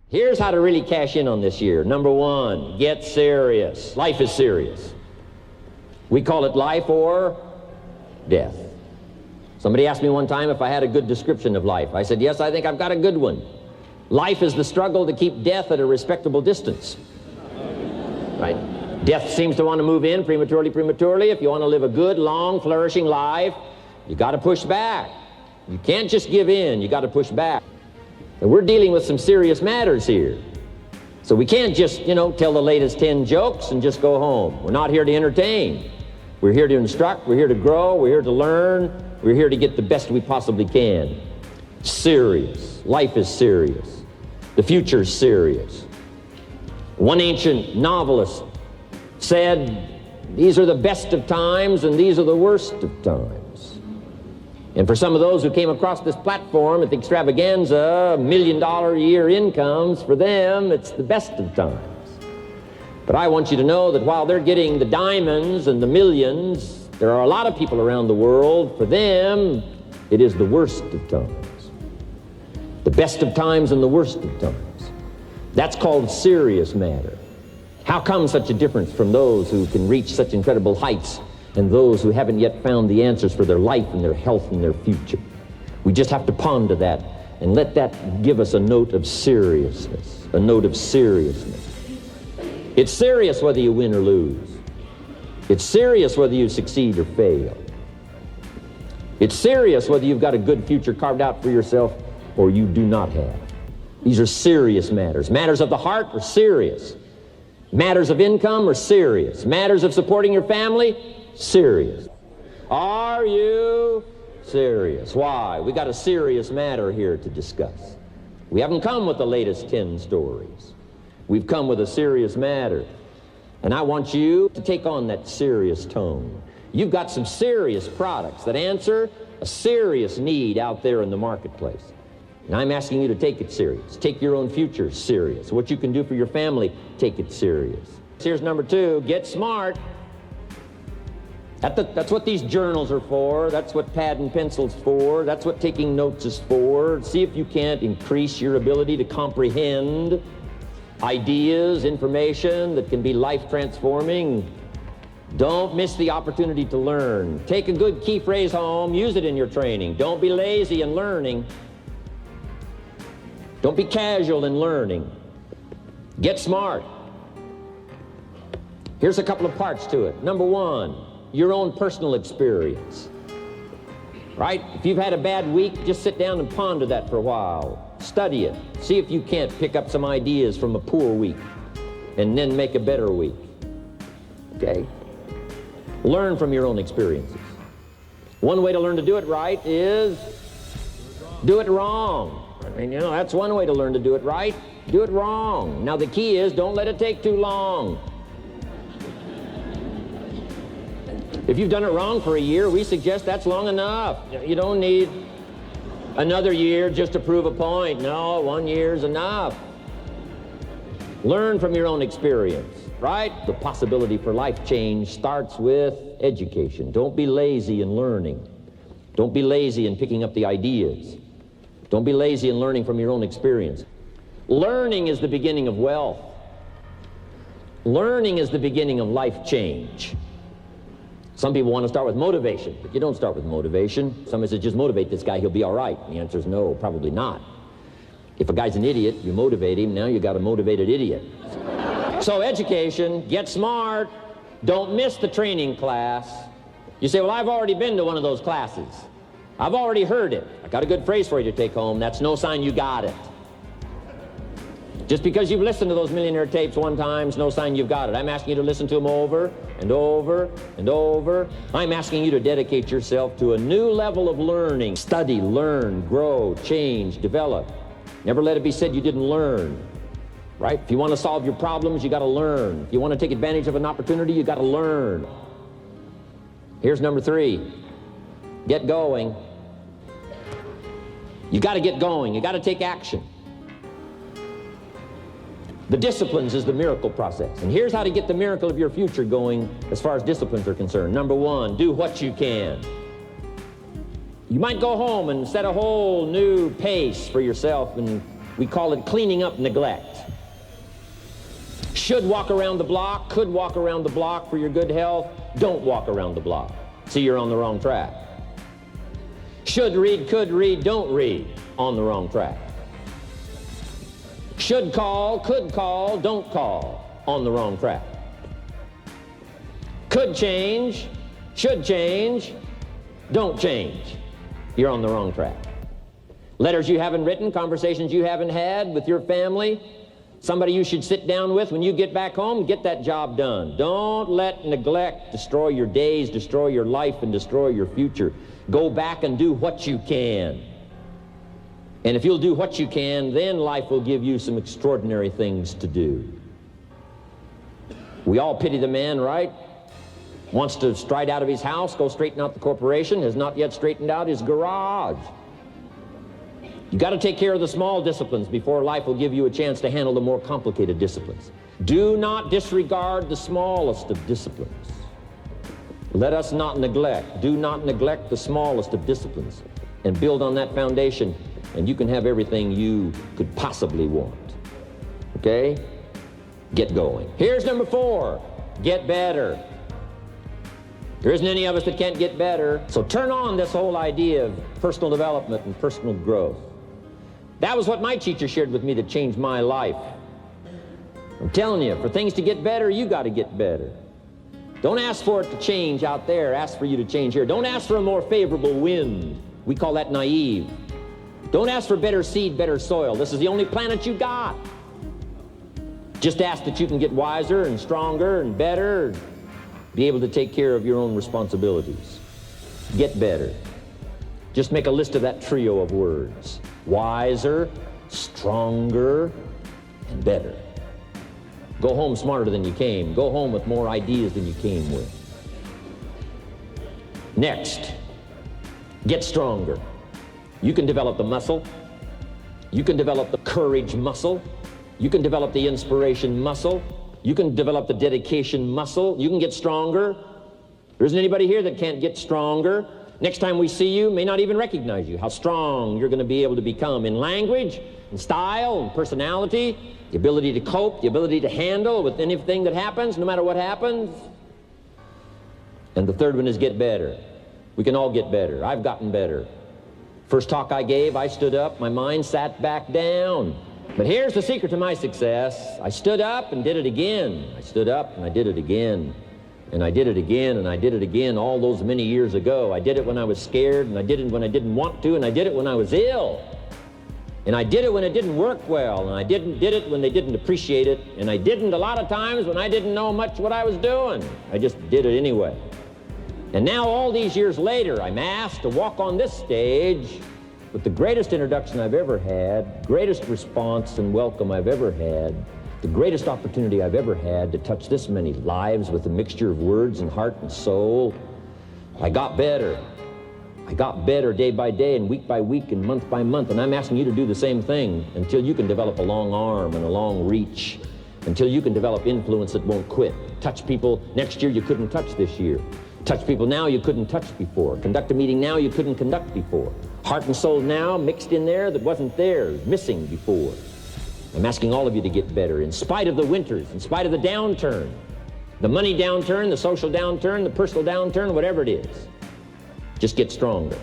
Here's how to really cash in on this year. Number one, get serious. Life is serious. We call it life or death. Somebody asked me one time if I had a good description of life. I said, yes, I think I've got a good one. Life is the struggle to keep death at a respectable distance. Right? Death seems to want to move in prematurely. If you want to live a good, long, flourishing life, you got to push back. You can't just give in. You got to push back. And we're dealing with some serious matters here. So we can't just, tell the latest 10 jokes and just go home. We're not here to entertain. We're here to instruct. We're here to grow. We're here to learn. We're here to get the best we possibly can. Serious. Life is serious. The future's serious. One ancient novelist said, these are the best of times and these are the worst of times. And for some of those who came across this platform at the extravaganza, $1 million a year incomes, for them, it's the best of times. But I want you to know that while they're getting the diamonds and the millions, there are a lot of people around the world, for them, it is the worst of times. The best of times and the worst of times. That's called serious matter. How come such a difference from those who can reach such incredible heights and those who haven't yet found the answers for their life and their health and their future? We just have to ponder that and let that give us a note of seriousness, a note of seriousness. It's serious whether you win or lose. It's serious whether you succeed or fail. It's serious whether you've got a good future carved out for yourself or you do not have. These are serious matters. Matters of the heart are serious. Matters of income are serious. Matters of supporting your family, serious. Are you serious? Why? We got a serious matter here to discuss. We haven't come with the latest 10 stories. We've come with a serious matter. And I want you to take on that serious tone. You've got some serious products that answer a serious need out there in the marketplace. And I'm asking you to take it serious. Take your own future serious. What you can do for your family, take it serious. Here's number two, get smart. That's what these journals are for. That's what pad and pencil's for. That's what taking notes is for. See if you can't increase your ability to comprehend ideas, information that can be life-transforming. Don't miss the opportunity to learn. Take a good key phrase home, use it in your training. Don't be lazy in learning. Don't be casual in learning. Get smart. Here's a couple of parts to it. Number one, your own personal experience. Right? If you've had a bad week, just sit down and ponder that for a while. Study it. See if you can't pick up some ideas from a poor week and then make a better week. Okay? Learn from your own experiences. One way to learn to do it right is do it wrong. I mean, that's one way to learn to do it right. Do it wrong. Now the key is don't let it take too long. If you've done it wrong for a year, we suggest that's long enough. You don't need another year just to prove a point. No, 1 year's enough. Learn from your own experience, right? The possibility for life change starts with education. Don't be lazy in learning. Don't be lazy in picking up the ideas. Don't be lazy in learning from your own experience. Learning is the beginning of wealth. Learning is the beginning of life change. Some people want to start with motivation, but you don't start with motivation. Somebody says, just motivate this guy, he'll be all right. The answer is no, probably not. If a guy's an idiot, you motivate him, now you got a motivated idiot. So education, get smart. Don't miss the training class. You say, well, I've already been to one of those classes. I've already heard it. I got a good phrase for you to take home. That's no sign you got it. Just because you've listened to those millionaire tapes one time is no sign you've got it. I'm asking you to listen to them over and over and over. I'm asking you to dedicate yourself to a new level of learning. Study, learn, grow, change, develop. Never let it be said you didn't learn. Right? If you want to solve your problems, you got to learn. If you want to take advantage of an opportunity, you got to learn. Here's number three. Get going. You got to get going. You got to take action. The disciplines is the miracle process. And here's how to get the miracle of your future going as far as disciplines are concerned. Number one, do what you can. You might go home and set a whole new pace for yourself and We call it cleaning up neglect. Should walk around the block, could walk around the block for your good health. Don't walk around the block. See, you're on the wrong track. Should read, could read, don't read. On the wrong track. Should call, could call, don't call. On the wrong track. Could change, should change, don't change. You're on the wrong track. Letters you haven't written, conversations you haven't had with your family, somebody you should sit down with when you get back home, get that job done. Don't let neglect destroy your days, destroy your life, and destroy your future. Go back and do what you can. And if you'll do what you can, then life will give you some extraordinary things to do. We all pity the man, right? Wants to stride out of his house, go straighten out the corporation, has not yet straightened out his garage. You got to take care of the small disciplines before life will give you a chance to handle the more complicated disciplines. Do not disregard the smallest of disciplines. Let us not neglect. Do not neglect the smallest of disciplines, and build on that foundation, and you can have everything you could possibly want. Okay? Get going. Here's number 4. Get better. There isn't any of us that can't get better. So turn on this whole idea of personal development and personal growth. That was what my teacher shared with me that changed my life. I'm telling you, for things to get better, you got to get better. Don't ask for it to change out there. Ask for you to change here. Don't ask for a more favorable wind. We call that naive. Don't ask for better seed, better soil. This is the only planet you got. Just ask that you can get wiser and stronger and better, and be able to take care of your own responsibilities. Get better. Just make a list of that trio of words. Wiser, stronger, and better. Go home smarter than you came. Go home with more ideas than you came with. Next, get stronger. You can develop the muscle. You can develop the courage muscle. You can develop the inspiration muscle. You can develop the dedication muscle. You can get stronger. There isn't anybody here that can't get stronger. Next time we see you, may not even recognize you, how strong you're going to be able to become in language, in style, in personality, the ability to cope, the ability to handle with anything that happens, no matter what happens. And the third one is get better. We can all get better. I've gotten better. First talk I gave, I stood up, my mind sat back down. But here's the secret to my success. I stood up and did it again. I stood up and I did it again. And I did it again, and I did it again all those many years ago. I did it when I was scared, and I did it when I didn't want to, and I did it when I was ill. And I did it when it didn't work well, and I did it when they didn't appreciate it, and I didn't a lot of times when I didn't know much what I was doing. I just did it anyway. And now, all these years later, I'm asked to walk on this stage with the greatest introduction I've ever had, greatest response and welcome I've ever had, the greatest opportunity I've ever had to touch this many lives with a mixture of words and heart and soul. I got better. I got better day by day and week by week and month by month, and I'm asking you to do the same thing until you can develop a long arm and a long reach, until you can develop influence that won't quit. Touch people next year you couldn't touch this year. Touch people now you couldn't touch before. Conduct a meeting now you couldn't conduct before. Heart and soul now mixed in there that wasn't there, missing before. I'm asking all of you to get better in spite of the winters, in spite of the downturn, the money downturn, the social downturn, the personal downturn, whatever it is. Just get stronger.